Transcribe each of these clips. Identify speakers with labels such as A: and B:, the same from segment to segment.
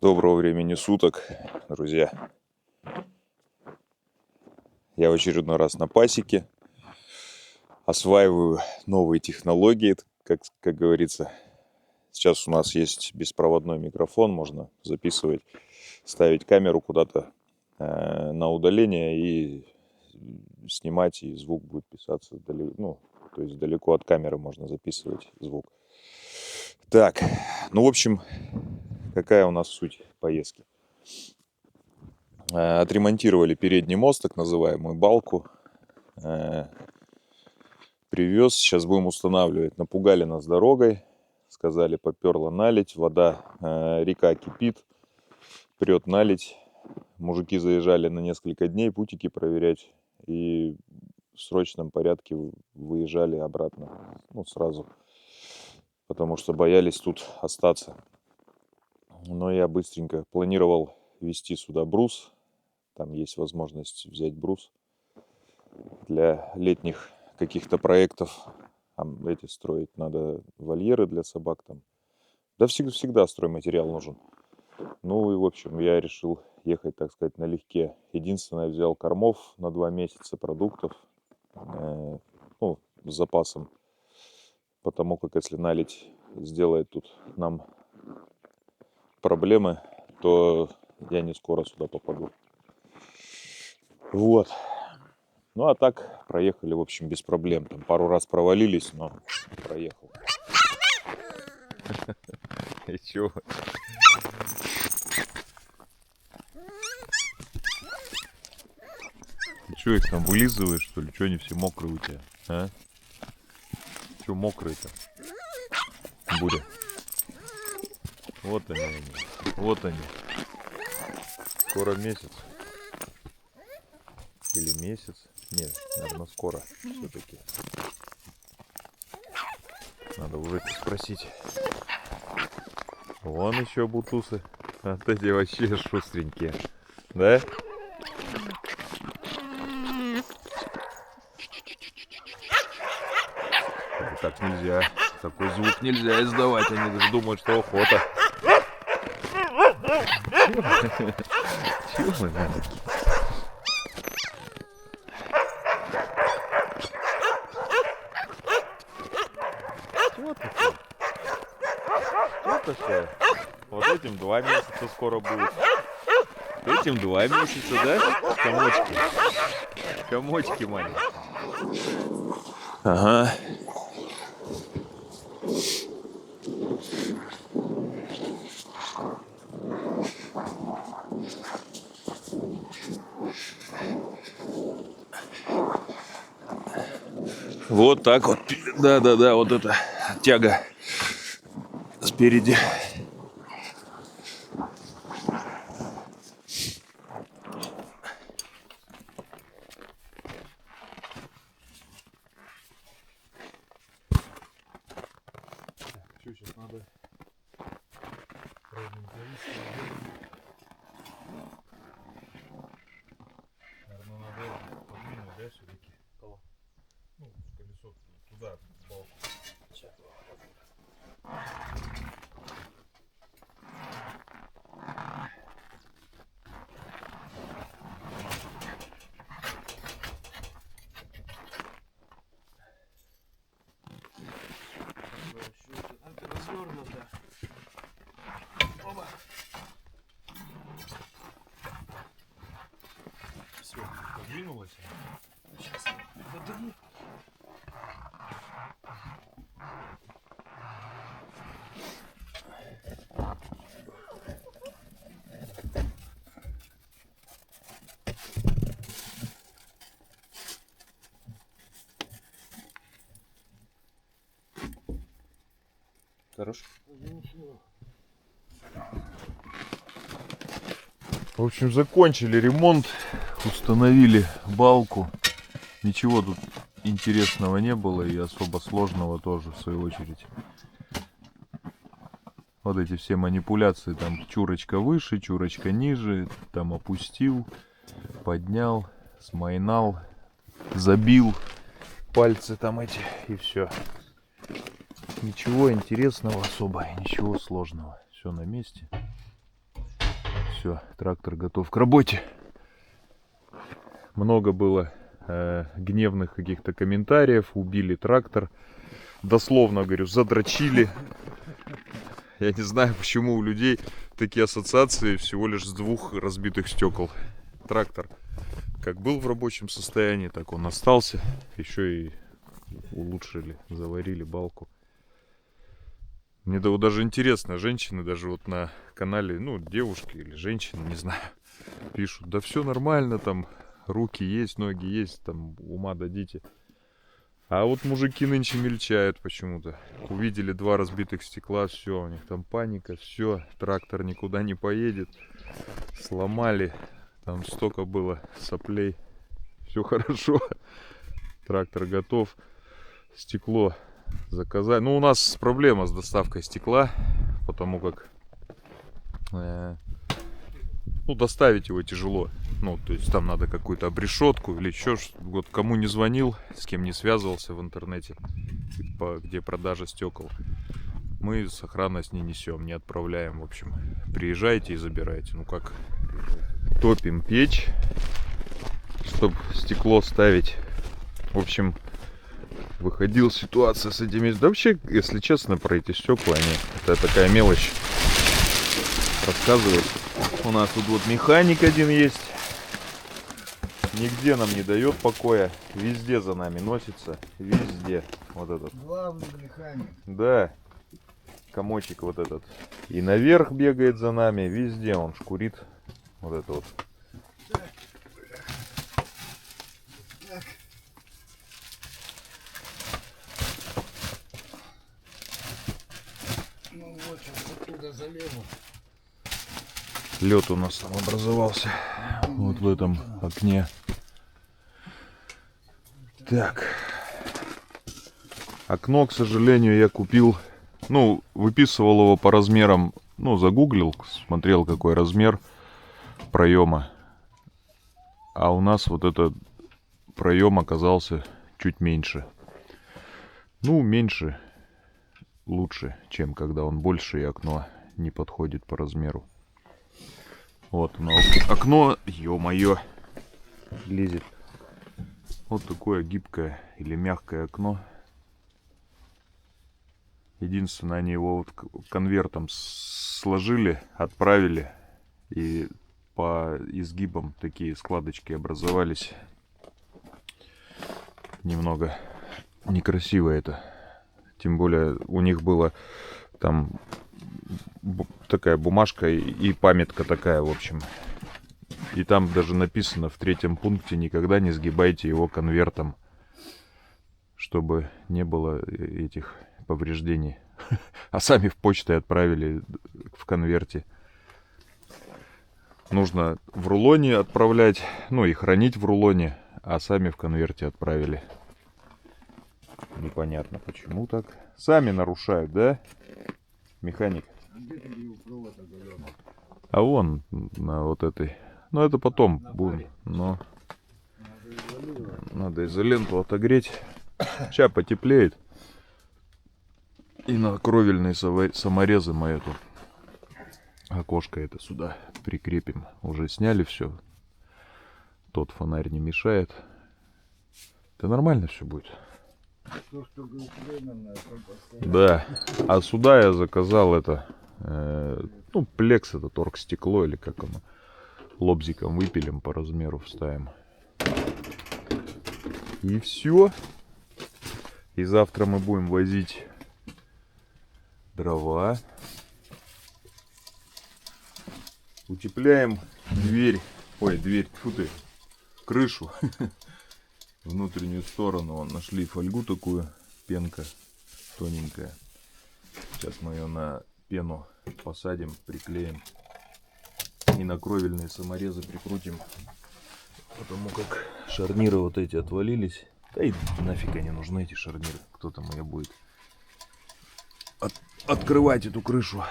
A: Доброго времени суток, друзья. Я в очередной раз на пасеке. Осваиваю новые технологии, как говорится. Сейчас у нас есть беспроводной микрофон, можно записывать, ставить камеру куда-то на удаление и снимать, и звук будет писаться далеко, то есть далеко от камеры можно записывать звук. Так, в общем, какая у нас суть поездки? Отремонтировали передний мост, так называемую балку. Привез, сейчас будем устанавливать. Напугали нас дорогой, сказали, поперла наледь, вода, река кипит, прет наледь. Мужики заезжали на несколько дней путики проверять и в срочном порядке выезжали обратно, сразу, потому что боялись тут остаться. Но я быстренько планировал везти сюда брус. Там есть возможность взять брус для летних каких-то проектов. Там строить надо вольеры для собак там. Да всегда стройматериал нужен. И в общем я решил ехать, так сказать, налегке. Единственное, взял кормов на 2 месяца, продуктов, с запасом. Потому как если наледь сделает тут нам проблемы, то я не скоро сюда попаду. Вот. А так проехали, в общем, без проблем. Там пару раз провалились, но проехал. И чё? Ты чё, их там вылизываешь, что ли? Чё они все мокрые у тебя, а? Чё мокрые-то? Буря. Вот они. Вот они. Скоро месяц. Или месяц? Нет, наверное, скоро все-таки. Надо уже спросить. Вон еще бутусы. Вот эти вообще шустренькие. Да? Так нельзя. Такой звук нельзя издавать. Они даже думают, что охота. Чего мы такие? Чего такое? Вот этим 2 месяца скоро будет. Этим 2 месяца, да? Комочки. Комочки маленькие. Ага. Вот так вот. Да, вот эта тяга спереди. Сейчас надо наверное, надо подвинуть, да, все-таки? Колесо туда, балку. Все, подвинулось. Сейчас подвину. Хорошо. В общем, закончили ремонт, установили балку. Ничего тут интересного не было и особо сложного тоже, в свою очередь. Вот эти все манипуляции, там чурочка выше, чурочка ниже, там опустил, поднял, смайнал, забил, пальцы там эти и все. Ничего интересного особо, ничего сложного. Все на месте. Все, трактор готов к работе. Много было гневных каких-то комментариев. Убили трактор. Дословно, говорю, задрочили. Я не знаю, почему у людей такие ассоциации всего лишь с 2 разбитых стекол. Трактор как был в рабочем состоянии, так он остался. Еще и улучшили, заварили балку. Мне даже интересно, женщины даже вот на канале, ну, девушки или женщины, не знаю, пишут, да все нормально, там руки есть, ноги есть, там ума дадите. А вот мужики нынче мельчают почему-то. Увидели 2 разбитых стекла, все, у них там паника, все, трактор никуда не поедет. Сломали, там столько было соплей. Все хорошо, трактор готов, стекло заказать. Ну, у нас проблема с доставкой стекла, потому как ну, доставить его тяжело. Ну, то есть там надо какую-то обрешетку или еще что-то. Вот кому не звонил, с кем не связывался в интернете, где продажа стекол, мы сохранность не несем, не отправляем. В общем, приезжайте и забирайте. Ну как, топим печь, чтобы стекло ставить. В общем, выходила ситуация с этими. Да вообще, если честно, про эти стекла, это такая мелочь рассказывать. У нас тут вот механик один есть. Нигде нам не дает покоя. Везде за нами носится. Везде. Вот этот.
B: Главный механик.
A: Да. Комочек вот этот. И наверх бегает за нами. Везде он шкурит. Вот это вот.
B: Так. Ну вот, сейчас оттуда залезу.
A: Лед у нас там образовался. Вот в этом окне. Так. Окно, к сожалению, я купил. Ну, выписывал его по размерам. Ну, загуглил, смотрел, какой размер проема. А у нас вот этот проем оказался чуть меньше. Ну, меньше лучше, чем когда он больше и окно не подходит по размеру. Вот оно, окно, ё-моё, лезет. Вот такое гибкое или мягкое окно. Единственное, они его вот конвертом сложили, отправили. И по изгибам такие складочки образовались. Немного некрасиво это. Тем более у них было там такая бумажка и памятка такая, в общем. И там даже написано в 3-м пункте: никогда не сгибайте его конвертом, чтобы не было этих повреждений. А сами в почту отправили в конверте. Нужно в рулоне отправлять, ну и хранить в рулоне, а сами в конверте отправили. Непонятно почему так. Сами нарушают, да, механик? А вон на вот этой. Ну это потом будем. Но надо изоленту отогреть. Сейчас потеплеет. И на кровельные саморезы мы эту окошко это сюда прикрепим. Уже сняли все. Тот фонарь не мешает. Да нормально все будет. Да. А сюда я заказал это. Ну, плекс, это торгстекло или как оно. Лобзиком выпилим, по размеру вставим. И все. И завтра мы будем возить дрова. Утепляем дверь. Ой, дверь, фу ты, крышу. Внутреннюю сторону. Вон, нашли фольгу такую, пенка тоненькая. Сейчас мы ее на пену посадим, приклеим. И на кровельные саморезы прикрутим. Потому как шарниры вот эти отвалились. Да и нафиг они нужны, эти шарниры. Кто там ее будет открывать эту крышу.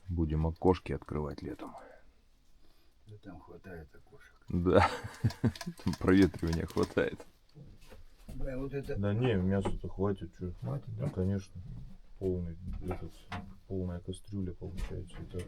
A: Будем окошки открывать летом.
B: Да там хватает окошек.
A: Да, там проветривания хватает.
B: Бля, вот это...
A: Да не, мяса-то хватит, что?
B: Хватит,
A: Да,
B: да?
A: конечно. Полная кастрюля получается и так.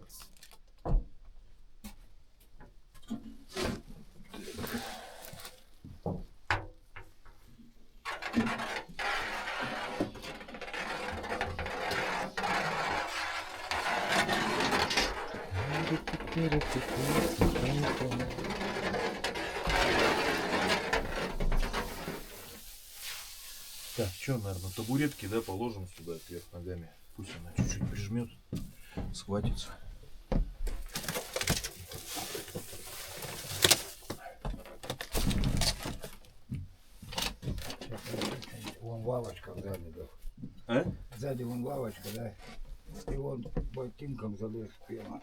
A: Так, что, наверное, табуретки, да, положим сюда вверх ногами. Пусть она чуть-чуть прижмет, схватится.
B: Вон лавочка сзади, да.
A: А?
B: Сзади вон лавочка, да. И вон ботинком залез прямо.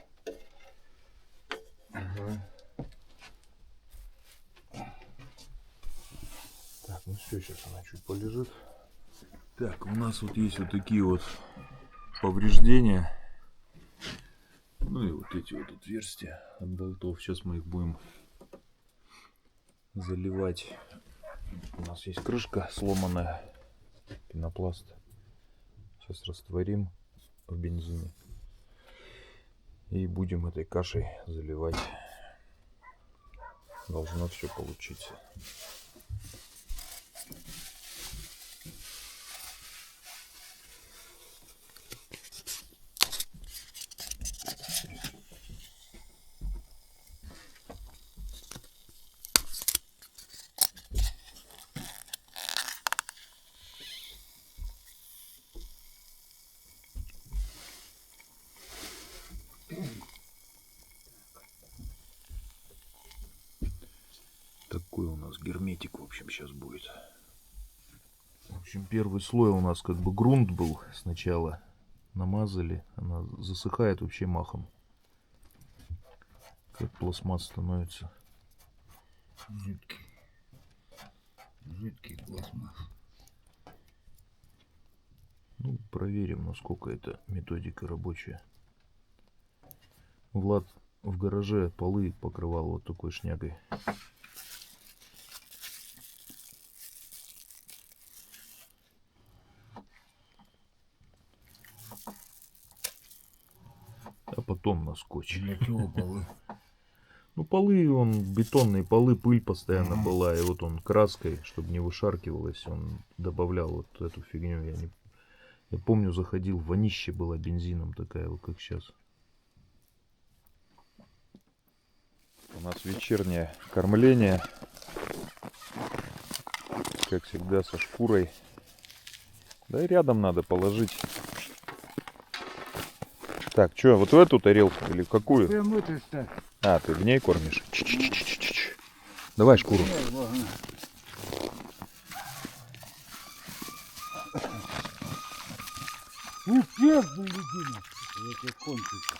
A: Ага. Так, ну все, сейчас она чуть полежит. Так, у нас вот есть вот такие вот повреждения. Ну и вот эти вот отверстия от болтов. Сейчас мы их будем заливать. У нас есть крышка сломанная, пенопласт. Сейчас растворим в бензине и будем этой кашей заливать. Должно все получиться. Такой у нас герметик, в общем, сейчас будет. В общем, первый слой у нас как бы грунт был сначала. Намазали, она засыхает вообще махом. Как пластмасс становится.
B: Жидкий. Жидкий пластмасс.
A: Ну, проверим, насколько эта методика рабочая. Влад в гараже полы покрывал вот такой шнягой. А потом на скотч.
B: Для чего полы?
A: Ну, полы, он бетонные полы, пыль постоянно была. И вот он краской, чтобы не вышаркивалось, он добавлял вот эту фигню. Я помню, заходил, вонище была бензином такая, вот как сейчас. У нас вечернее кормление. Как всегда, со шкурой. Да и рядом надо положить. Так, что, вот в эту тарелку или в какую?
B: Прям это ставь.
A: А, ты в ней кормишь? Давай шкуру.
B: Успех, блядина. Это кончится.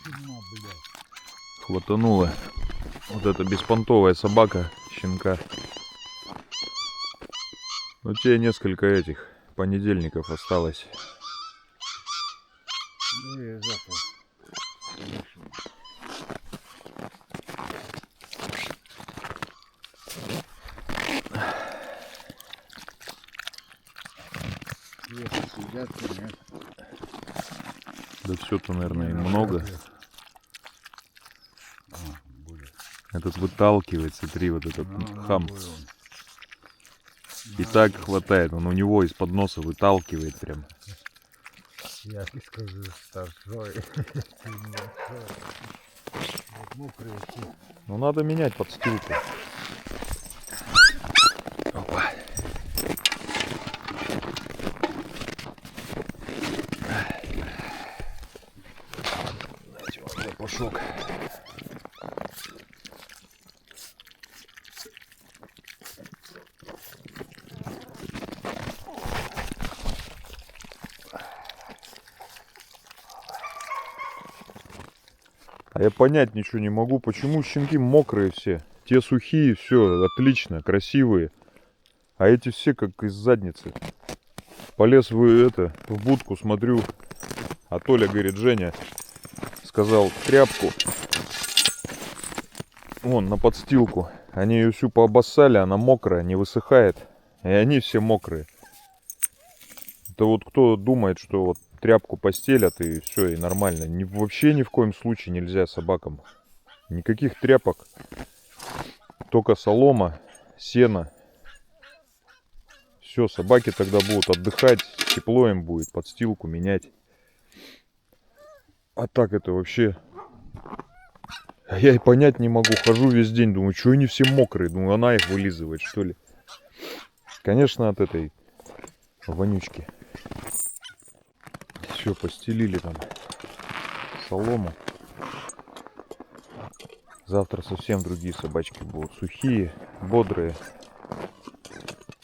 B: Чума, блядь.
A: Хватанула вот эта беспонтовая собака, щенка. Ну, тебе несколько этих понедельников осталось.
B: Ну, я завтра.
A: Да все-то, наверное, и много. Этот выталкивает, смотри, вот этот хам. И так хватает, он у него из-под носа выталкивает прям.
B: Я тебе скажу, старшой. Мокрые все.
A: Ну, надо менять подстилку. Опа. Знаете, вот лопушок. А я понять ничего не могу, почему щенки мокрые все. Те сухие, все отлично, красивые. А эти все как из задницы. Полез в будку, смотрю. А Толя говорит, Женя, сказал, тряпку. Вон, на подстилку. Они ее всю пообоссали, она мокрая, не высыхает. И они все мокрые. Это вот кто думает, что вот тряпку постелят и все, и нормально. Вообще ни в коем случае нельзя собакам. Никаких тряпок. Только солома, сено. Все, собаки тогда будут отдыхать, тепло им будет, подстилку менять. А так это вообще... А я и понять не могу. Хожу весь день, думаю, что они все мокрые. Думаю, она их вылизывает, что ли. Конечно, от этой вонючки. Все, постелили там солому. Завтра совсем другие собачки будут. Сухие, бодрые.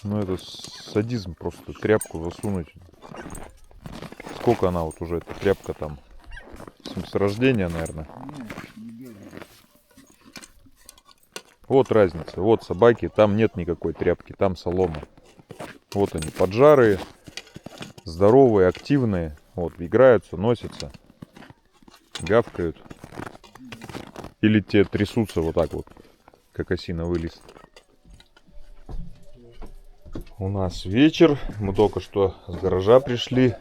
A: Ну это садизм просто. Тряпку засунуть. Сколько она вот уже, эта тряпка там? С рождения, наверное. Вот разница. Вот собаки, там нет никакой тряпки, там солома. Вот они, поджарые, здоровые, активные. Вот, играются, носятся, гавкают. Или те трясутся вот так вот, как осиновый лист. У нас вечер. Мы только что с гаража пришли.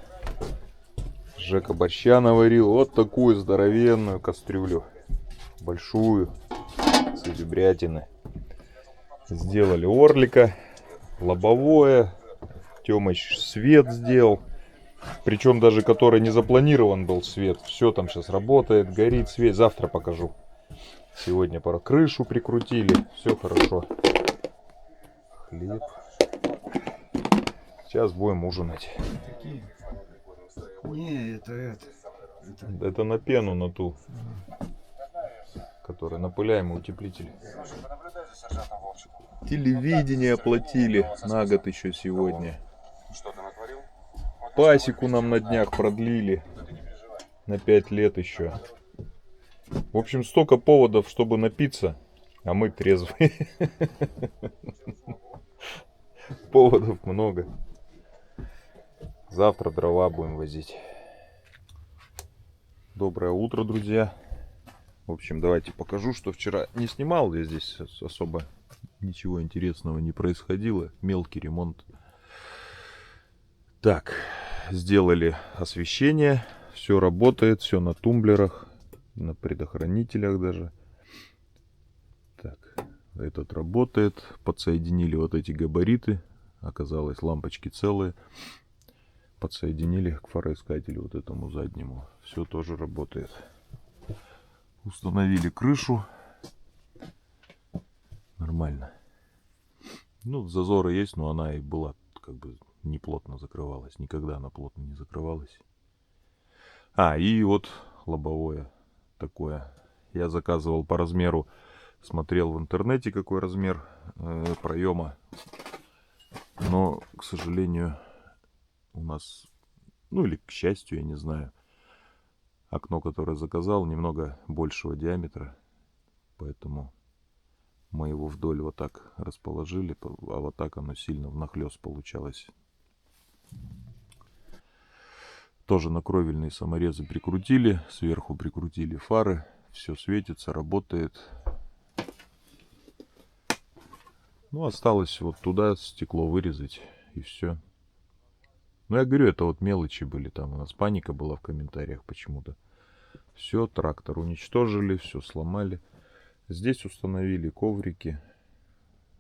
A: Жека борща наварил. Вот такую здоровенную кастрюлю. Большую. С ребятины. Сделали орлика. Лобовое. Тёмыч свет сделал. Причем даже который не запланирован был свет. Все там сейчас работает, горит свет. Завтра покажу. Сегодня пора крышу прикрутили. Все хорошо. Хлеб. Сейчас будем ужинать.
B: Какие? Не,
A: Это на пену, на ту, которая напыляемый утеплитель. Телевидение оплатили на год еще сегодня. Пасеку нам на днях продлили на 5 лет еще. В общем, столько поводов, чтобы напиться, а мы трезвые. Поводов много. Завтра дрова будем возить. Доброе утро, друзья. В общем, давайте покажу, что вчера не снимал. Я здесь особо ничего интересного не происходило. Мелкий ремонт. Так, сделали освещение. Все работает, все на тумблерах, на предохранителях даже. Так, этот работает. Подсоединили вот эти габариты. Оказалось, лампочки целые. Подсоединили к фароискателю вот этому заднему. Все тоже работает. Установили крышу. Нормально. Ну, зазоры есть, но она и была как бы не плотно закрывалась. Никогда она плотно не закрывалась. А, и вот лобовое такое. Я заказывал по размеру. Смотрел в интернете, какой размер проема. Но, к сожалению, у нас, ну или к счастью, я не знаю, окно, которое заказал, немного большего диаметра. Поэтому мы его вдоль вот так расположили, а вот так оно сильно внахлёст получалось. Тоже на кровельные саморезы прикрутили, сверху прикрутили фары. Все светится, работает. Ну, осталось вот туда стекло вырезать и все. Ну, я говорю, это вот мелочи были. Там у нас паника была в комментариях почему-то. Все, трактор уничтожили, все сломали. Здесь установили коврики.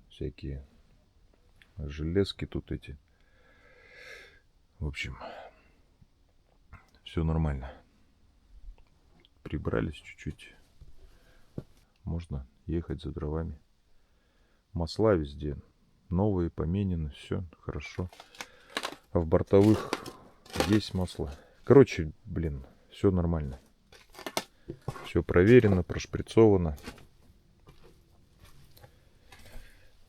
A: Всякие железки тут эти. В общем, все нормально. Прибрались чуть-чуть. Можно ехать за дровами. Масла везде новые, поменены, все хорошо. А в бортовых есть масло. Короче, блин, все нормально. Все проверено, прошприцовано.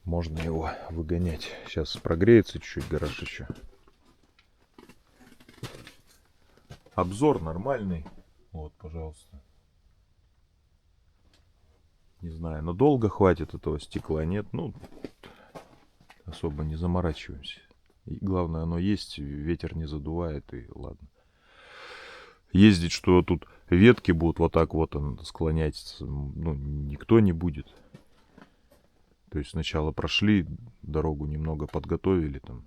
A: Можно его выгонять. Сейчас прогреется чуть-чуть гараж еще. Обзор нормальный. Вот, пожалуйста. Не знаю, но долго хватит этого стекла, нет? Ну, особо не заморачиваемся. И главное, оно есть, ветер не задувает, и ладно. Ездить, что тут ветки будут вот так вот склонять, ну, никто не будет. То есть сначала прошли, дорогу немного подготовили там.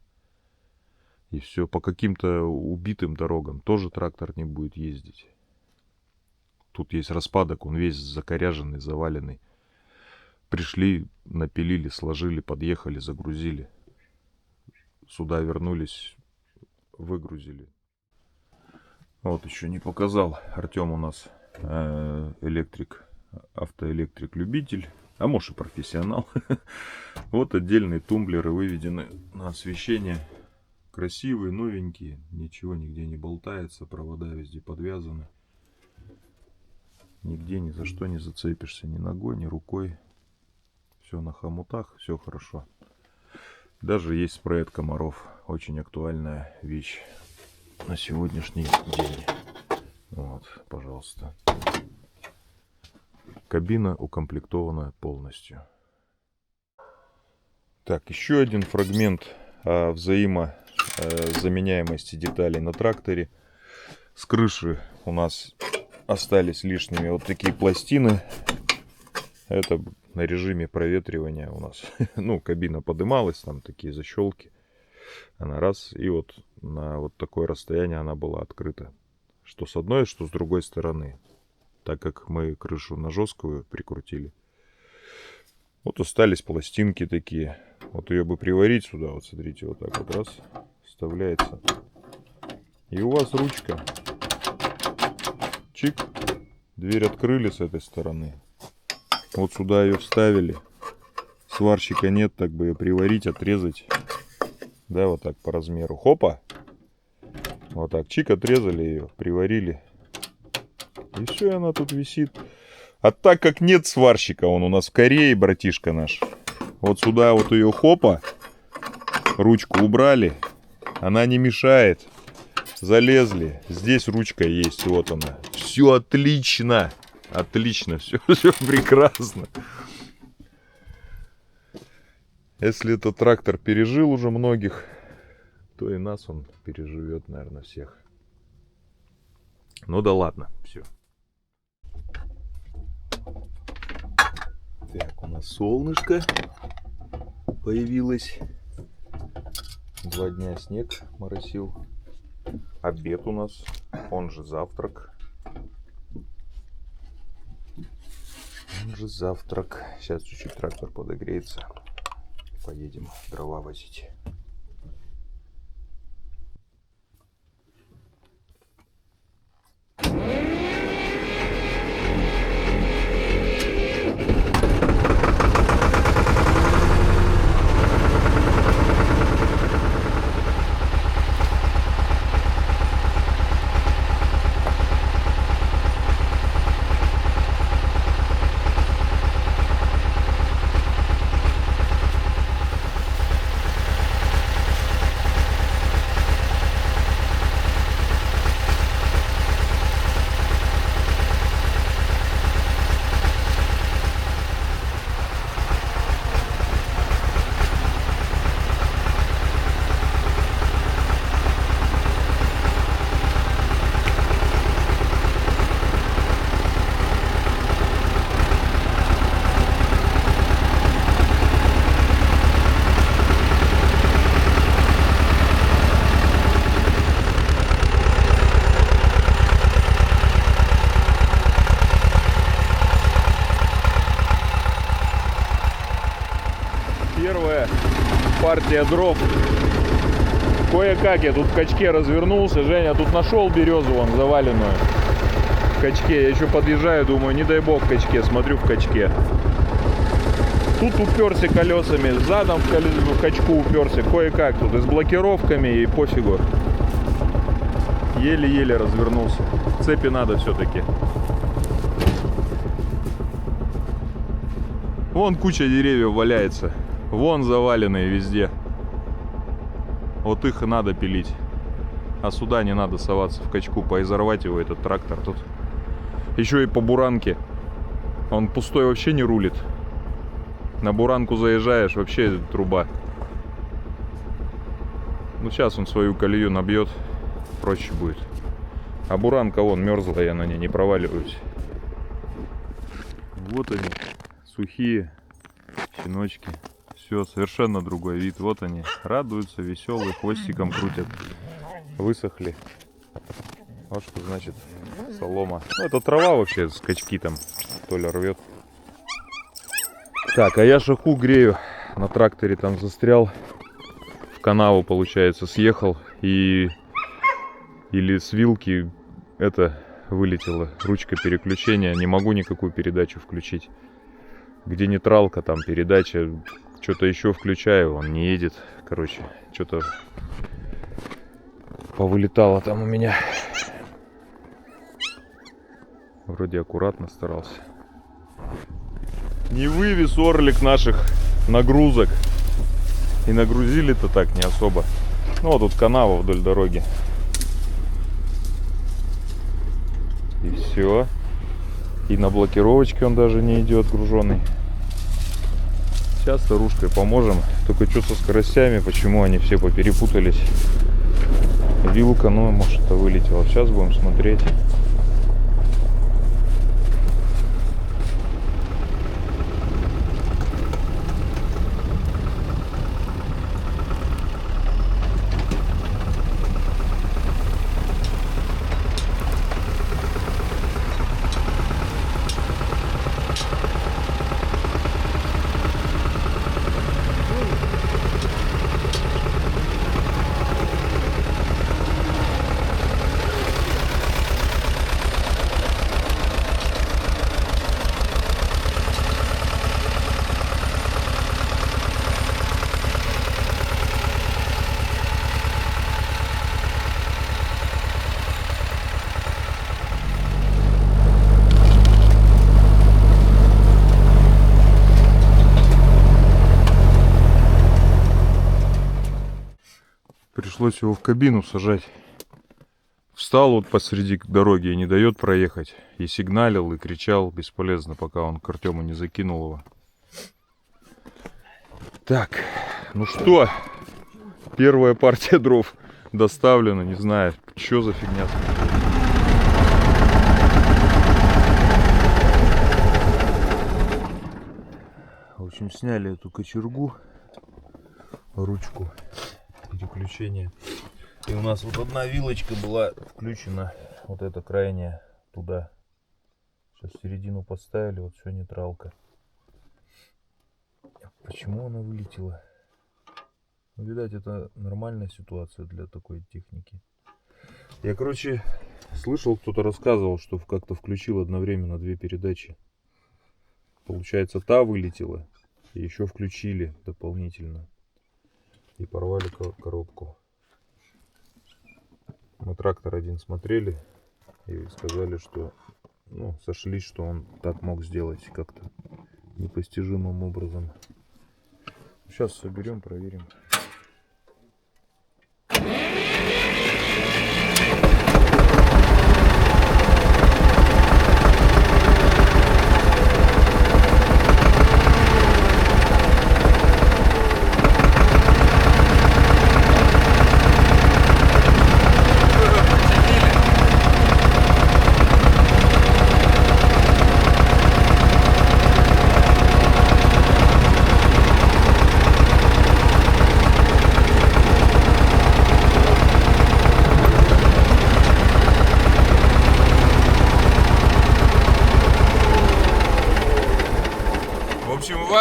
A: И все. По каким-то убитым дорогам тоже трактор не будет ездить. Тут есть распадок, он весь закоряженный, заваленный. Пришли, напилили, сложили, подъехали, загрузили. Сюда вернулись, выгрузили. Вот еще не показал. Артем у нас электрик, автоэлектрик-любитель. А может и профессионал. Вот отдельные тумблеры выведены на освещение. Красивые, новенькие. Ничего нигде не болтается. Провода везде подвязаны. Нигде ни за что не зацепишься. Ни ногой, ни рукой. Все на хомутах. Все хорошо. Даже есть спрей от комаров. Очень актуальная вещь на сегодняшний день. Вот, пожалуйста. Кабина укомплектована полностью. Так, еще один фрагмент взаимозаменяемости деталей на тракторе. С крыши у нас остались лишними вот такие пластины. Это на режиме проветривания у нас. Ну, кабина подымалась, там такие защелки. Она раз, и вот на вот такое расстояние она была открыта. Что с одной, что с другой стороны. Так как мы крышу на жесткую прикрутили. Вот остались пластинки такие. Вот ее бы приварить сюда, вот смотрите, вот так вот раз, вставляется. И у вас ручка. Чик. Дверь открыли с этой стороны. Вот сюда ее вставили. Сварщика нет, так бы ее приварить, отрезать. Да, вот так по размеру. Хопа. Вот так, чик, отрезали ее, приварили. И все, она тут висит. А так как нет сварщика, он у нас в Корее, братишка наш. Вот сюда вот ее хопа, ручку убрали. Она не мешает. Залезли. Здесь ручка есть, вот она. Все отлично. Отлично, все прекрасно. Если этот трактор пережил уже многих, то и нас он переживет, наверное, всех. Ну да ладно, все. Так, у нас солнышко появилось. 2 дня снег моросил. Обед у нас, он же завтрак. Он же завтрак. Сейчас чуть-чуть трактор подогреется. Поедем дрова возить. Первая партия дров. Кое-как я тут в качке развернулся. Женя тут нашел березу вон заваленную в качке. Я еще подъезжаю, думаю, не дай бог в качке. Смотрю в качке. Тут уперся колесами, задом в качку уперся. Кое-как тут и с блокировками, и пофигу. Еле-еле развернулся. Цепи надо все-таки. Вон куча деревьев валяется. Вон заваленные везде. Вот их и надо пилить. А сюда не надо соваться в качку, поизорвать его этот трактор тут. Еще и по буранке. Он пустой вообще не рулит. На буранку заезжаешь, вообще труба. Ну сейчас он свою колею набьет, проще будет. А буранка вон мерзлая, я на ней не проваливаюсь. Вот они, сухие. щеночки. Все, совершенно другой вид. Вот они, радуются, веселые, хвостиком крутят. Высохли. Вот что значит солома. Ну, это трава вообще, скачки там, Толя рвет. Так, а я шаху грею. На тракторе там застрял. В канаву, получается, съехал. И... Или с вилки это вылетела. Ручка переключения. Не могу никакую передачу включить. Где нейтралка, там передача. Что-то еще включаю, он не едет. Короче, что-то повылетало там у меня. Вроде аккуратно старался. Не вывез орлик наших нагрузок. И нагрузили-то так не особо. Ну вот тут канава вдоль дороги. И все. И на блокировочке он даже не идет груженный. Сейчас старушкой поможем. Только что со скоростями, почему они все поперепутались. Вилка, ну может это вылетела. Сейчас будем смотреть. Пришлось его в кабину сажать. Встал вот посреди дороги и не дает проехать. И сигналил, и кричал бесполезно, пока он к Артему не закинул его. Так, ну что, первая партия дров доставлена, не знаю, что за фигня. В общем, сняли эту кочергу, ручку переключения. И у нас вот одна вилочка была включена, вот эта крайняя, туда. Сейчас середину поставили, вот все нейтралка. Почему она вылетела? Видать, это нормальная ситуация для такой техники. Я, короче, слышал, кто-то рассказывал, что как-то включил одновременно две передачи. Получается, та вылетела, и еще включили дополнительно. И порвали коробку. Мы трактор один смотрели и сказали, что, ну, сошлись, что он так мог сделать как-то непостижимым образом. Сейчас соберем, проверим.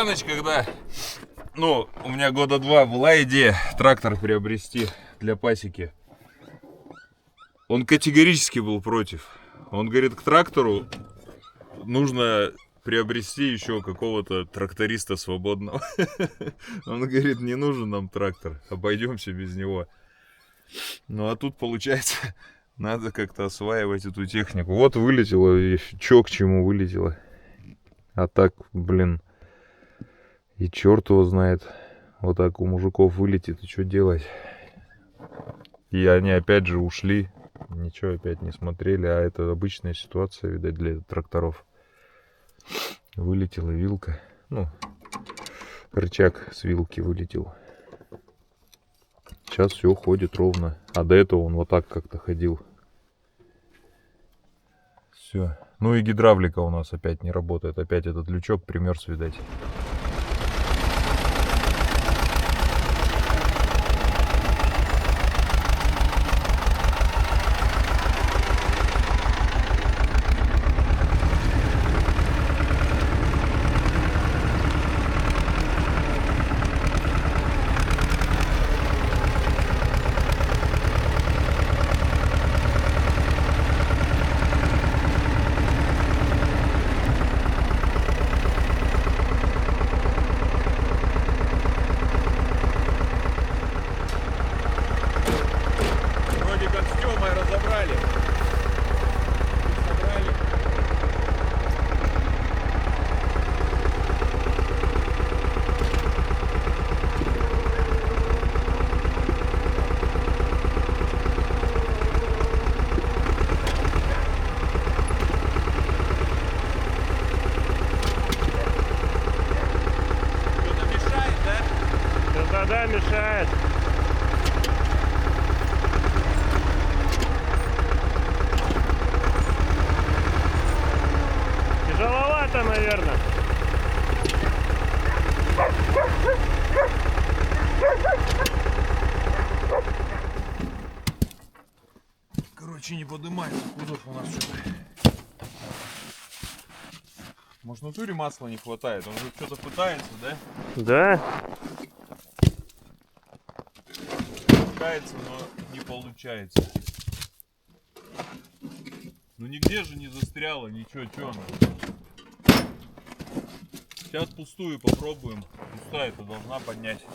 A: Иваныч, когда, ну, у меня года два была идея трактор приобрести для пасеки, он категорически был против. Он говорит, к трактору нужно приобрести еще какого-то тракториста свободного. Он говорит, не нужен нам трактор, обойдемся без него. Ну а тут получается, надо как-то осваивать эту технику. Вот вылетело, и чё к чему вылетело. А так, блин, и черт его знает. Вот так у мужиков вылетит, и что делать? И они опять же ушли, ничего опять не смотрели. А это обычная ситуация, видать, для тракторов. Вылетела вилка. Ну, рычаг с вилки вылетел. Сейчас все ходит ровно. А до этого он вот так как-то ходил. Все. Ну и гидравлика у нас опять не работает. Опять этот лючок примерз, видать.
C: Вода мешает. Тяжеловато, наверное.
A: Короче, не поднимается кузов у нас что-то. Может, в натуре масла не хватает? Он же что-то пытается, да?
C: Да?
A: Пытается, но не получается. Ну нигде же не застряло, ничего, что оно? Сейчас пустую попробуем. Пустая-то должна поднять.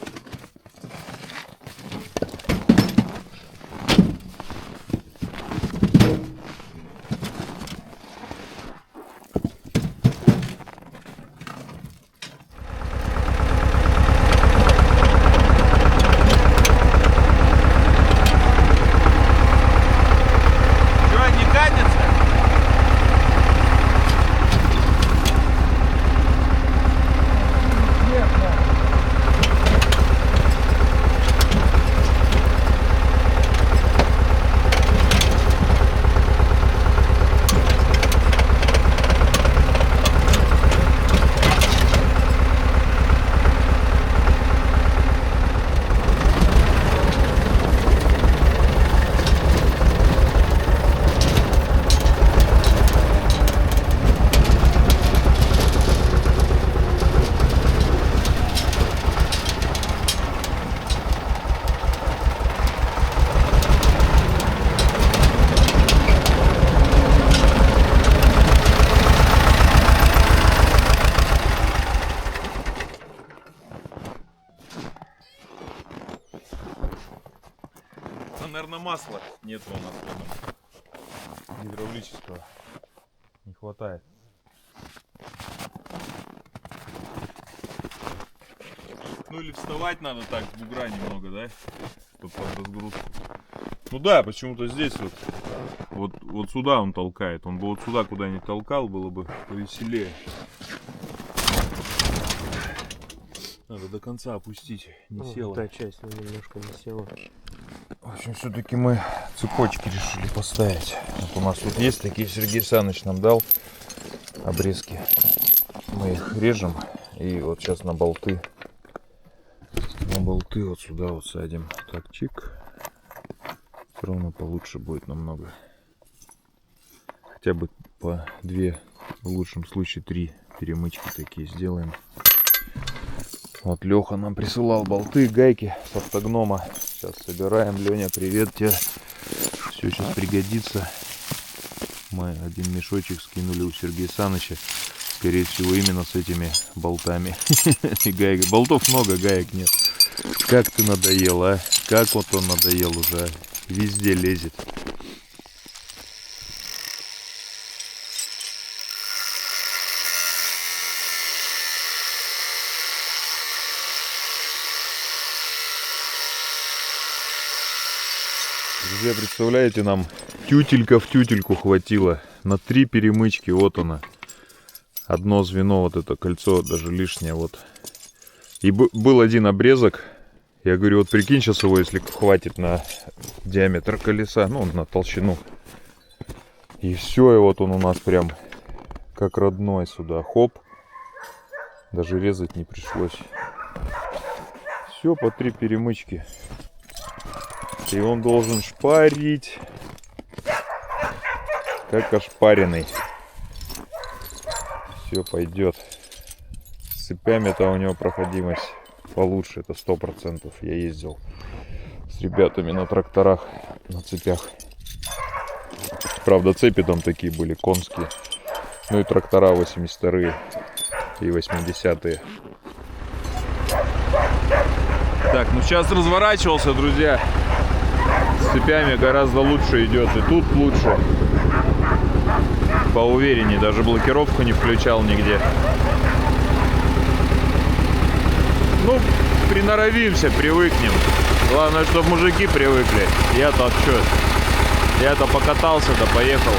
A: Наверное, масла нет у нас гидравлического. Не хватает. Ну или вставать надо так с бугра немного, да? Чтобы под разгрузку. Ну да, почему-то здесь вот сюда он толкает. Он бы вот сюда куда-нибудь толкал, было бы повеселее. Надо до конца опустить. Не села.
C: Та часть немножко не села.
A: В общем, все-таки мы цепочки решили поставить. Вот у нас тут есть такие, Сергей Саныч нам дал обрезки. Мы их режем и вот сейчас на болты вот сюда вот садим. Так, чик. Все равно получше будет намного. Хотя бы по 2, в лучшем случае 3 перемычки такие сделаем. Вот Леха нам присылал болты, гайки с автогнома. Сейчас собираем. Леня, привет тебе. Все сейчас пригодится. Мы один мешочек скинули у Сергея Саныча. Скорее всего, именно с этими болтами. И гаек. Болтов много, гаек нет. Как ты надоел, а? Как вот он надоел уже. Везде лезет. Друзья, представляете, нам тютелька в тютельку хватило на 3 перемычки. Вот она. Одно звено, вот это кольцо, даже лишнее. Вот. И был один обрезок. Я говорю, вот прикинь сейчас его, если хватит на диаметр колеса, ну, на толщину. И все, и вот он у нас прям как родной сюда. Хоп. Даже резать не пришлось. Все по 3 перемычки. И он должен шпарить, как ошпаренный. Все пойдет. С цепями-то у него проходимость получше, это 100%. Я ездил с ребятами на тракторах, на цепях. Правда, цепи там такие были конские. Ну и трактора 82-е и 80-е. Так, ну сейчас разворачивался, друзья. С цепями гораздо лучше идет, и тут лучше. Поувереннее, даже блокировку не включал нигде. Ну, приноровимся, привыкнем. Главное, чтобы мужики привыкли. Я-то что? Я-то покатался, да поехал.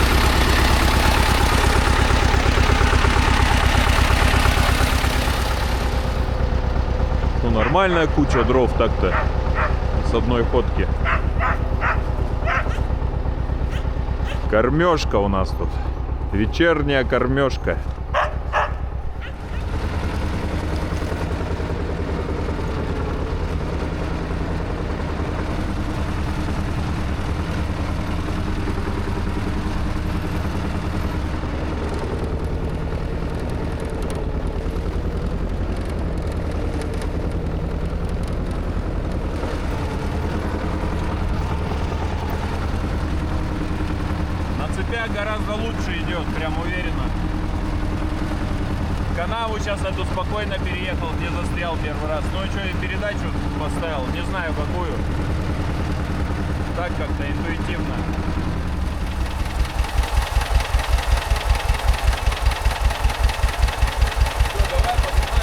A: нормальная куча дров так-то с одной ходки. Кормежка у нас тут. Вечерняя кормежка.
D: Гораздо лучше идет, прям уверенно. Канаву сейчас эту спокойно переехал, где застрял первый раз. Ну и что, и передачу поставил, не знаю какую. Так как-то интуитивно. Все, давай посмотрим.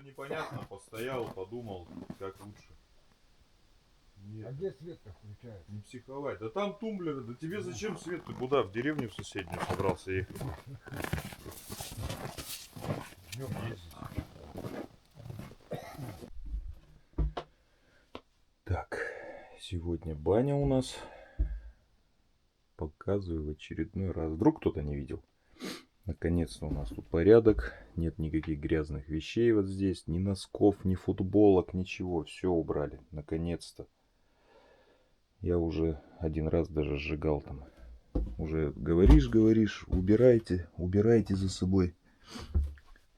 A: Непонятно, постоял, подумал, как лучше. Нет.
B: А где свет-то включается?
A: Не психовать. Да там тумблеры, да тебе зачем свет? Ты куда? В деревню в соседнюю собрался ехать? Днем ездить. Так, сегодня баня у нас. Показываю в очередной раз. Вдруг кто-то не видел. Наконец-то у нас тут порядок. Нет никаких грязных вещей вот здесь. Ни носков, ни футболок, ничего. Все убрали. Наконец-то. Я уже один раз даже сжигал там. Уже говоришь, убирайте за собой.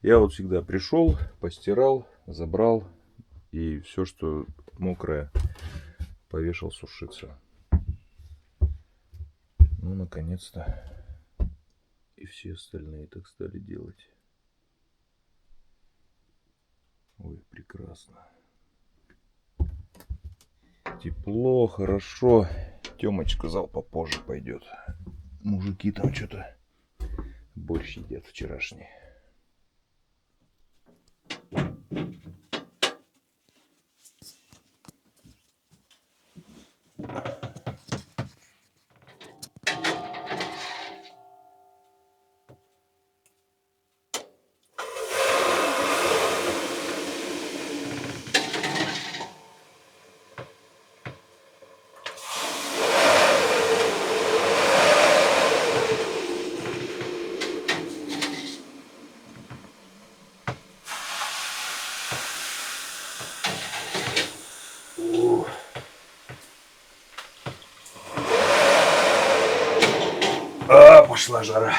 A: Я вот всегда пришел, постирал, забрал. И все, что мокрое, повешал сушиться. Ну, наконец-то. И все остальные так стали делать. Ой, прекрасно. Тепло, хорошо. Тёмыч сказал, попозже пойдет. Мужики там что-то борщ едят вчерашний. Пошла жара.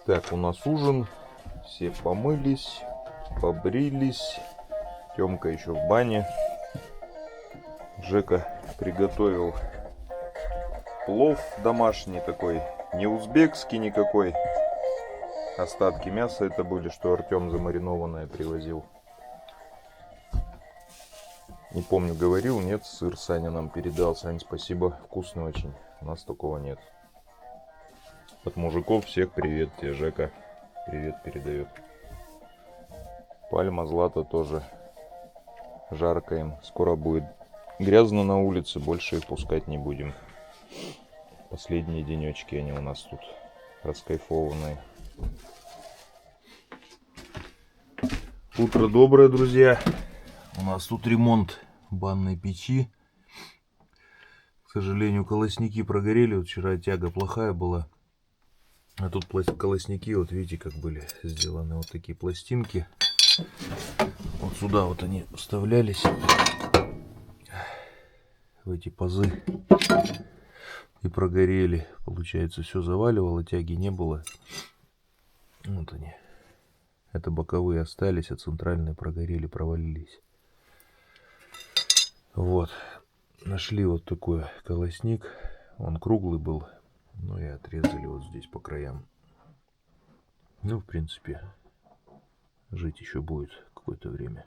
A: Так, у нас ужин. Все помылись, побрились. Тёмка еще в бане. Жека приготовил плов домашний такой, не узбекский никакой. Остатки мяса это были, что Артём замаринованное привозил. Не помню, говорил, нет, сыр Саня нам передал. Сань, спасибо, вкусный очень. У нас такого нет. От мужиков всех привет тебе, Жека. Привет передает. Пальма Злата тоже. Жарко им. Скоро будет грязно на улице. Больше их пускать не будем. Последние денечки они у нас тут раскайфованные. Утро доброе, друзья. У нас тут ремонт банной печи. К сожалению, колосники прогорели. Вот вчера тяга плохая была. А тут колосники, вот видите, как были сделаны. Вот такие пластинки. Вот сюда вот они вставлялись. В эти пазы. И прогорели. Получается, все заваливало, тяги не было. Вот они. Это боковые остались, а центральные прогорели, провалились. Вот. Нашли вот такой колосник. Он круглый был. Ну и отрезали вот здесь по краям. Ну, в принципе, жить еще будет какое-то время.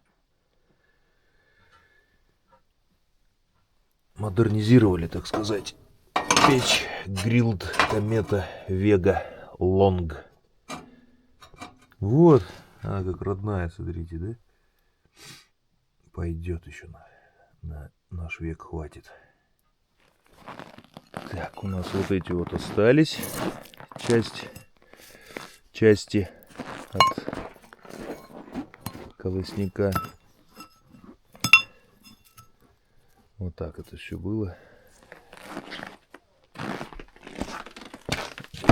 A: Модернизировали, так сказать, печь Grilled Комета Vega Long. Вот. Она как родная, смотрите, да? Пойдет еще на наш век, хватит. Так, у нас вот эти вот остались части от колосника. Вот так это все было.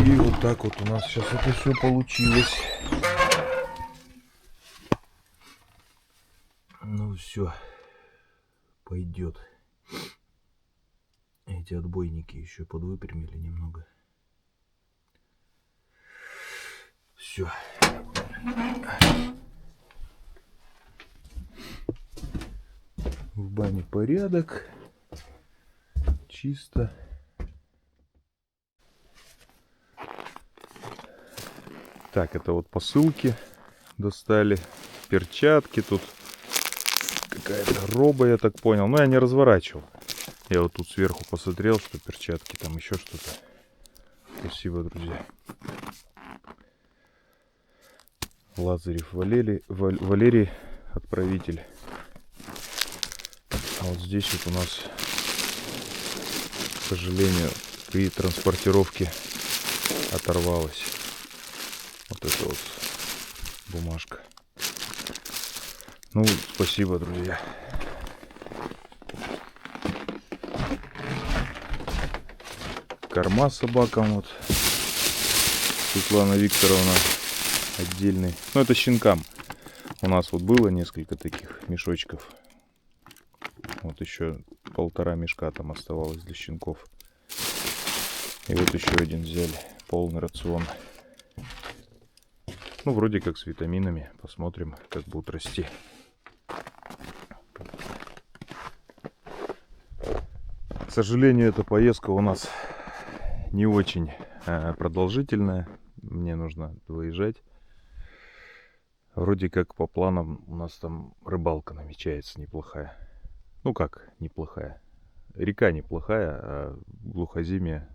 A: И вот так вот у нас сейчас это все получилось. Ну все, пойдет. Эти отбойники еще подвыпрямили немного. Все. В бане порядок. Чисто. Так, это вот посылки достали. Перчатки тут. Какая-то роба, я так понял. Но я не разворачивал. Я вот тут сверху посмотрел, что перчатки, там еще что-то. Спасибо, друзья. Лазарев Валерий, отправитель. А вот здесь вот у нас, к сожалению, при транспортировке оторвалась вот эта вот бумажка. Ну, спасибо, друзья. Корма собакам вот. Светлана Викторовна отдельный. Ну, это щенкам. У нас вот было несколько таких мешочков. Вот еще 1,5 мешка там оставалось для щенков. И вот еще один взяли. Полный рацион. Ну, вроде как с витаминами. Посмотрим, как будут расти. К сожалению, эта поездка у нас не очень продолжительная. Мне нужно выезжать. Вроде как по планам у нас там рыбалка намечается неплохая. Ну как неплохая? Река неплохая, а глухозимье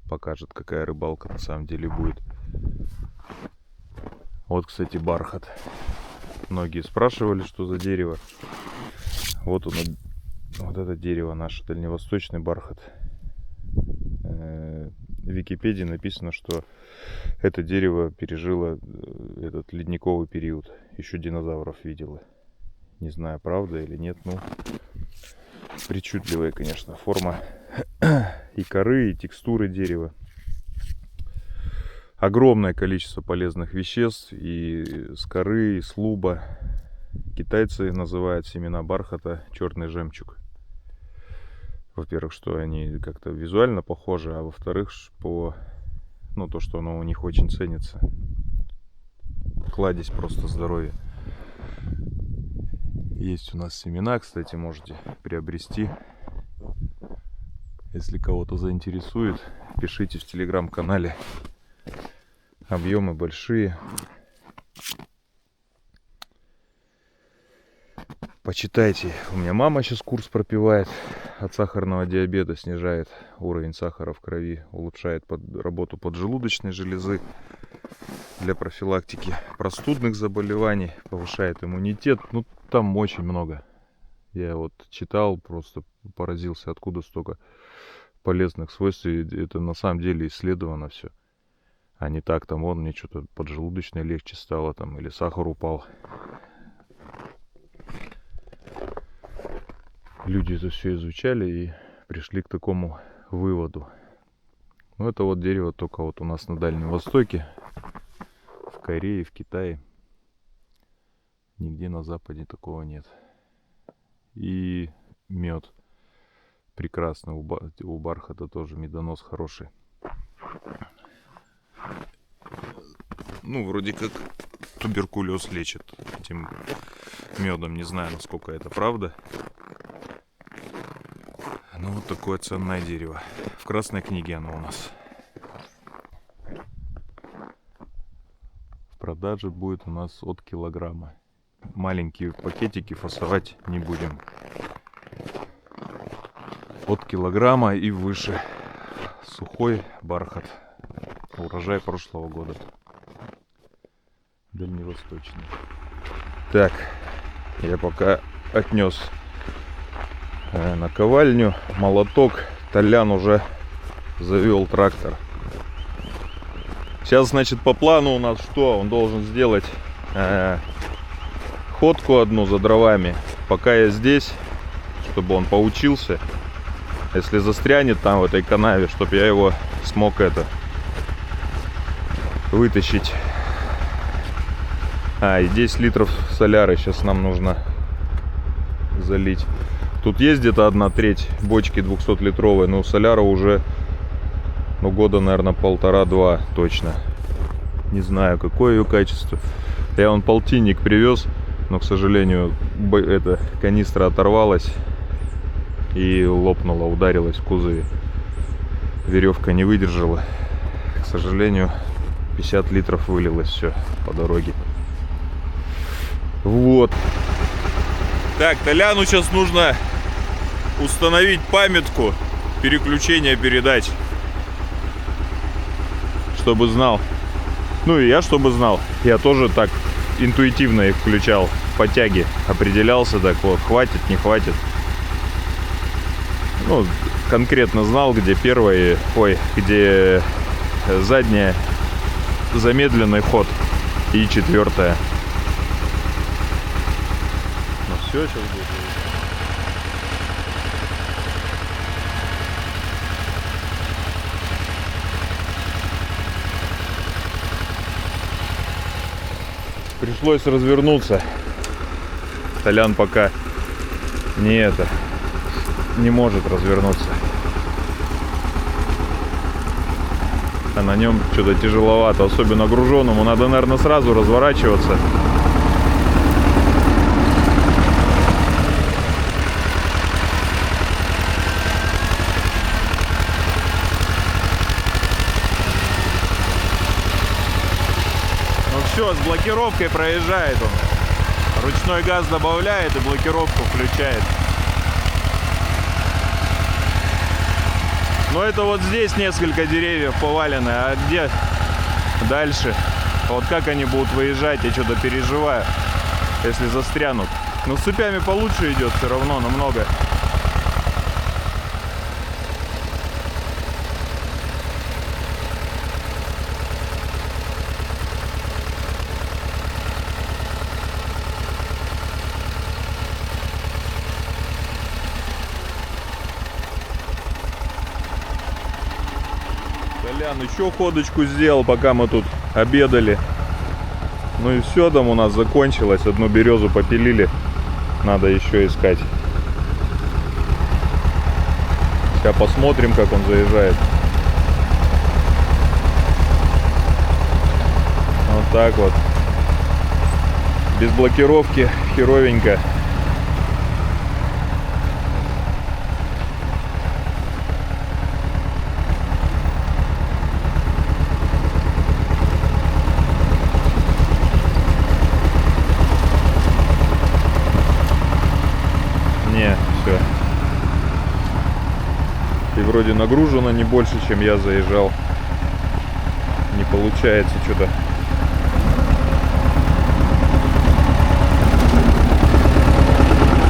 A: покажет, какая рыбалка на самом деле будет. Вот, кстати, бархат. Многие спрашивали, что за дерево. Вот он, вот это дерево наше, дальневосточный бархат. В Википедии написано, что это дерево пережило этот ледниковый период. Еще динозавров видела. Не знаю, правда или нет. Ну, причудливая, конечно, форма и коры, и текстуры дерева. Огромное количество полезных веществ и с коры, и с луба. Китайцы называют семена бархата черный жемчуг. Во-первых, что они как-то визуально похожи, а во-вторых, по то, что оно у них очень ценится. Кладезь просто здоровья. Есть у нас семена, кстати, можете приобрести. Если кого-то заинтересует, пишите в телеграм-канале. Объемы большие. Почитайте. У меня мама сейчас курс пропивает от сахарного диабета, снижает уровень сахара в крови, улучшает работу поджелудочной железы для профилактики простудных заболеваний, повышает иммунитет. Ну, там очень много. Я вот читал, просто поразился, откуда столько полезных свойств. И это на самом деле исследовано все. А не так, там, вон, мне что-то поджелудочное легче стало, там, или сахар упал. люди это все изучали и пришли к такому выводу. Ну, это вот дерево только вот у нас на Дальнем Востоке, в Корее, в Китае. Нигде на Западе такого нет. И мед прекрасный, у бархата тоже медонос хороший. Ну, вроде как туберкулез лечит этим медом. Не знаю, насколько это правда. Ну, вот такое ценное дерево. В Красной книге оно у нас. В продаже будет у нас от килограмма. Маленькие пакетики фасовать не будем. От килограмма и выше. Сухой бархат. Урожай прошлого года. Дальневосточный. Так, я пока отнес наковальню, молоток. Толян уже завел трактор. Сейчас, значит, по плану у нас что? Он должен сделать ходку одну за дровами, пока я здесь, чтобы он поучился. Если застрянет там в этой канаве, чтобы я его смог это вытащить. И 10 литров соляры сейчас нам нужно залить. Тут есть где-то 1/3 бочки 200-литровой, но соляра уже, ну, года, наверное, 1,5-2 точно. Не знаю, какое ее качество. Я вон полтинник привез, но, к сожалению, эта канистра оторвалась и лопнула, ударилась в кузове. Веревка не выдержала. К сожалению, 50 литров вылилось все по дороге. Вот. Так, Толяну сейчас нужно установить памятку переключения передач, чтобы знал. Ну и я, чтобы знал. Я тоже так интуитивно их включал по тяге. Определялся так вот, хватит, не хватит. Ну, конкретно знал, где первая, где задняя, замедленный ход и 4-я. Ну все, сейчас будет. Пришлось развернуться. Толян пока не может развернуться. А на нем что-то тяжеловато, особенно груженному. Надо, наверное, сразу разворачиваться. Все, с блокировкой проезжает он. Ручной газ добавляет и блокировку включает. Но это вот здесь несколько деревьев повалены, а где дальше? Вот как они будут выезжать, я что-то переживаю, если застрянут. Но с цепями получше идет все равно, намного. Толян еще ходочку сделал, пока мы тут обедали. Ну и все, там у нас закончилось. Одну березу попилили. Надо еще искать. Сейчас посмотрим, как он заезжает. Вот так вот. Без блокировки херовенько. Все. И вроде нагружено не больше, чем я заезжал. Не получается что-то.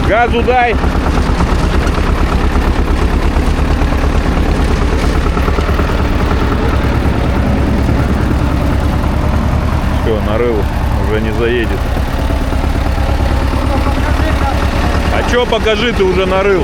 A: Газу дай! Все, нарыл, уже не заедет. А чё, покажи, ты уже нарыл.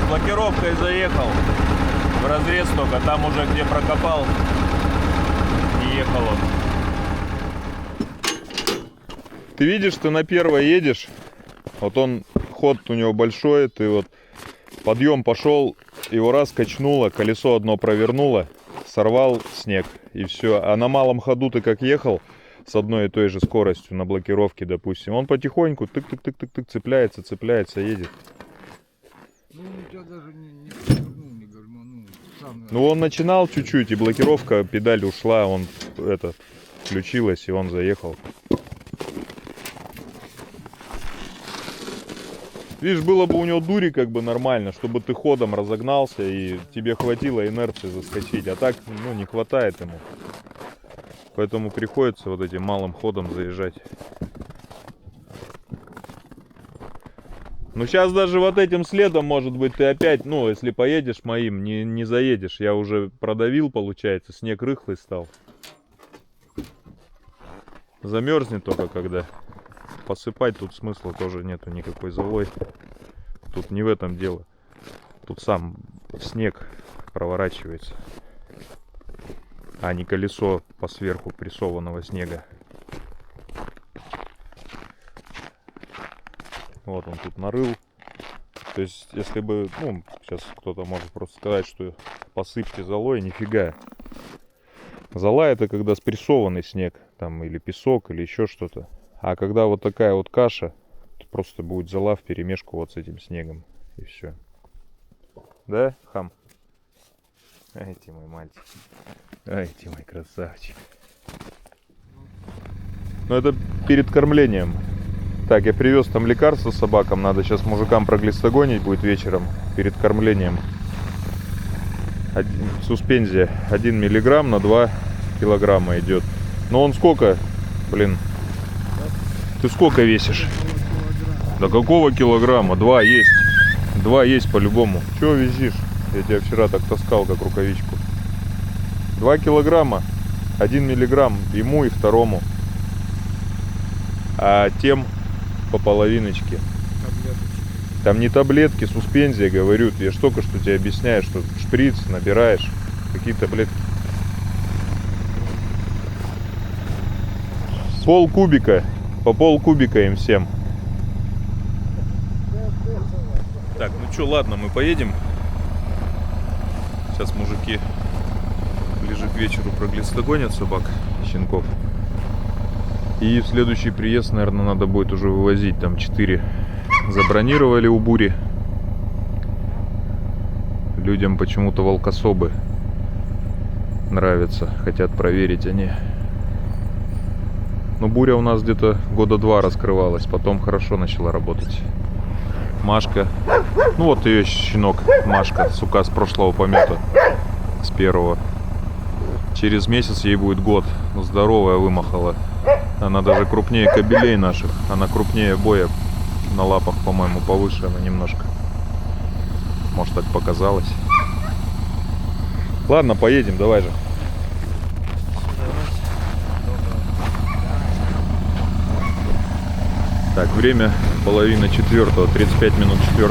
D: Блокировкой заехал в разрез только, там уже где прокопал, не ехал он.
A: Ты видишь, ты на первой едешь, вот он, ход у него большой, ты вот подъем пошел, его раз качнуло, колесо одно провернуло, сорвал снег и все. А на малом ходу ты как ехал с одной и той же скоростью на блокировке, допустим, он потихоньку тык-тык-тык-тык-тык цепляется, едет.
B: Ну, у тебя даже не повернул, не гальманул. Сам,
A: Ну он начинал чуть-чуть, и блокировка, педаль ушла, он это включилась, и он заехал. Видишь, было бы у него дури как бы нормально, чтобы ты ходом разогнался и тебе хватило инерции заскочить, а так, ну, не хватает ему. Поэтому приходится вот этим малым ходом заезжать. Ну сейчас даже вот этим следом, может быть, ты опять, ну, если поедешь моим, не заедешь. Я уже продавил, получается, снег рыхлый стал. Замерзнет только когда. Посыпать тут смысла тоже нету никакой золой. Тут не в этом дело. Тут сам снег проворачивается, а не колесо по сверху прессованного снега. Вот он тут нарыл. То есть, если бы, ну, сейчас кто-то может просто сказать, что посыпьте золой, нифига. Зола — это когда спрессованный снег, там, или песок, или еще что-то. А когда вот такая вот каша, то просто будет зола вперемешку вот с этим снегом. И все. Да, хам? Ай, ты мой мальчик. Ай, ты мой красавчик. Ну, это перед кормлением. Так, я привез там лекарства собакам. Надо сейчас мужикам проглистогонить будет вечером перед кормлением. Суспензия 1 миллиграмм на 2 килограмма идет. Но он сколько, блин? Ты сколько весишь? Да какого килограмма? 2 есть. 2 есть по-любому. Чего везишь? Я тебя вчера так таскал, как рукавичку. 2 килограмма. 1 миллиграмм ему и второму. А тем по половиночке. Там не таблетки, суспензия, говорю. Я ж только что тебе объясняю, что шприц набираешь. Какие таблетки? Пол кубика. По пол кубика им всем. Так, ну что, ладно, мы поедем. Сейчас мужики ближе к вечеру проглистогонят собак, щенков. И в следующий приезд, наверное, надо будет уже вывозить. Там 4 забронировали у Бури. Людям почему-то волкособы нравятся. Хотят проверить они. Но Буря у нас где-то года 2 раскрывалась. Потом хорошо начала работать. Машка. Ну вот ее щенок. Машка, сука, с прошлого помета. С первого. Через месяц ей будет год. Здоровая вымахала. Она даже крупнее кобелей наших. Она крупнее Боя. На лапах, по-моему, повыше она немножко. Может, так показалось. Ладно, поедем, давай же. Так, время 3:30, 35 минут 4.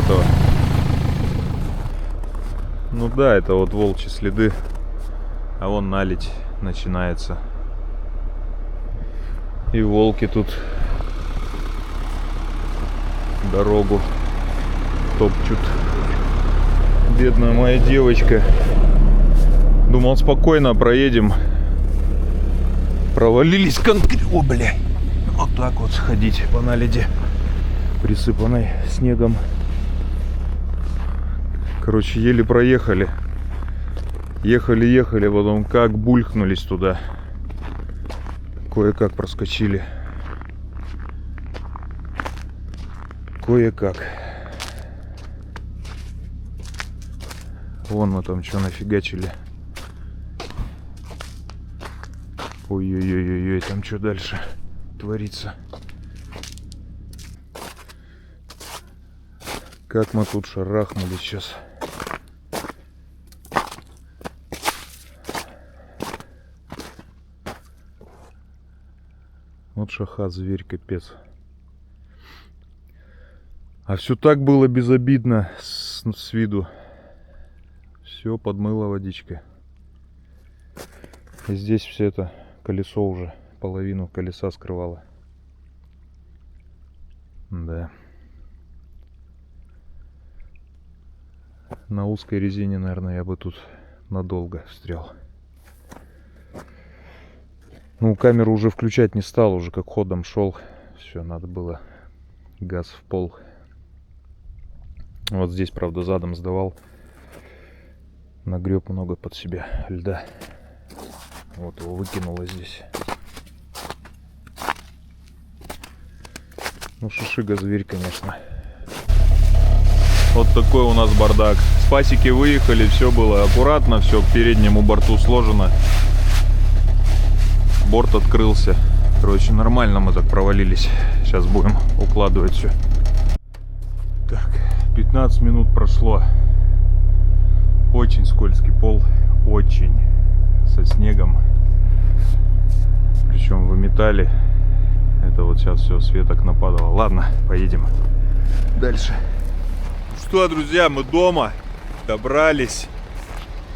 A: Ну да, это вот волчьи следы. А вон наледь начинается. И волки тут дорогу топчут. Бедная моя девочка. Думал, спокойно проедем. Провалились конкретно. О, бля. Вот так вот сходить по наледи, присыпанной снегом. Короче, еле проехали. Ехали, потом как булькнулись туда. Кое-как проскочили. Кое-как. Вон мы там что нафигачили. Ой-ой-ой-ой, там что дальше творится? Как мы тут шарахнули сейчас. Вот шахат, зверь, капец. А все так было безобидно с виду. Все подмыло водичкой. И здесь все это колесо уже половину колеса скрывало. Да. На узкой резине, наверное, я бы тут надолго встрял. Ну, камеру уже включать не стал, уже как ходом шел. Все, надо было газ в пол. Вот здесь, правда, задом сдавал. Нагреб много под себя льда. Вот его выкинуло здесь. Ну, шишига зверь, конечно. Вот такой у нас бардак. С пасеки выехали, все было аккуратно, все к переднему борту сложено. Борт открылся. Короче, нормально мы так провалились. Сейчас будем укладывать все. Так, 15 минут прошло. Очень скользкий пол. Очень. Со снегом. Причем выметали. Это вот сейчас все с веток нападало. Ладно, поедем дальше. Что, друзья, мы дома. Добрались.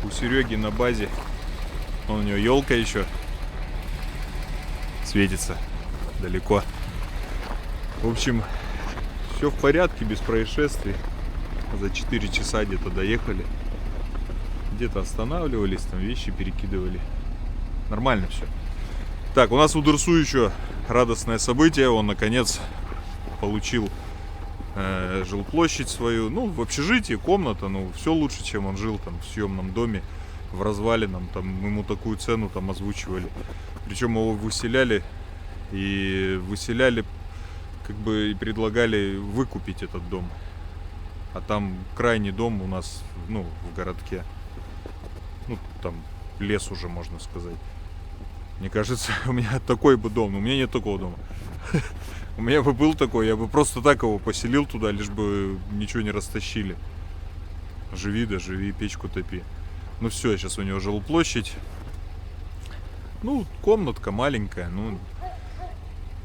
A: У Сереги на базе. Вон у него елка еще. Светится далеко. В общем, все в порядке, без происшествий. За 4 часа где-то доехали. Где-то останавливались, там вещи перекидывали. Нормально все. Так, у нас у Дерсу еще радостное событие. Он наконец получил жилплощадь свою. Ну, в общежитии, комната. Ну, все лучше, чем он жил там в съемном доме, в развалином. Там ему такую цену там озвучивали. Причем его выселяли. И выселяли, как бы, и предлагали выкупить этот дом. А там крайний дом у нас, ну, в городке. Ну, там лес уже, можно сказать. Мне кажется, у меня такой бы дом. Но у меня нет такого дома. У меня бы был такой, я бы просто так его поселил туда, лишь бы ничего не растащили. Живи, да живи, печку топи. Ну все, сейчас у него жилплощадь. Ну, комнатка маленькая, ну,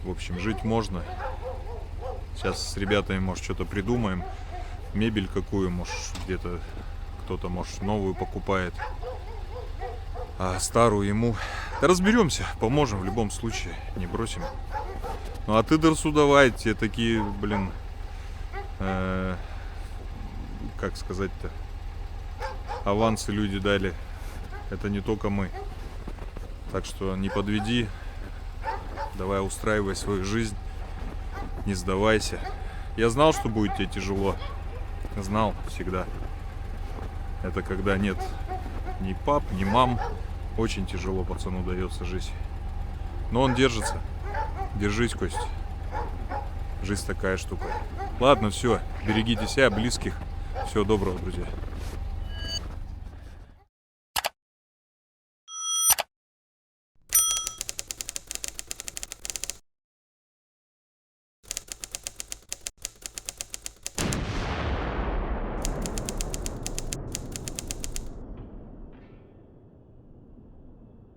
A: в общем, жить можно. Сейчас с ребятами, может, что-то придумаем. Мебель какую, может, где-то кто-то, может, новую покупает. А старую ему... Да разберемся, поможем в любом случае, не бросим. Ну, а ты, Дерсу, давай, тебе такие, блин, как сказать-то, авансы люди дали. Это не только мы. Так что не подведи. Давай устраивай свою жизнь. Не сдавайся. Я знал, что будет тебе тяжело. Знал всегда. Это когда нет ни пап, ни мам. Очень тяжело пацану дается жизнь. Но он держится. Держись, Кость. Жизнь такая штука. Ладно, все. Берегите себя, близких. Всего доброго, друзья.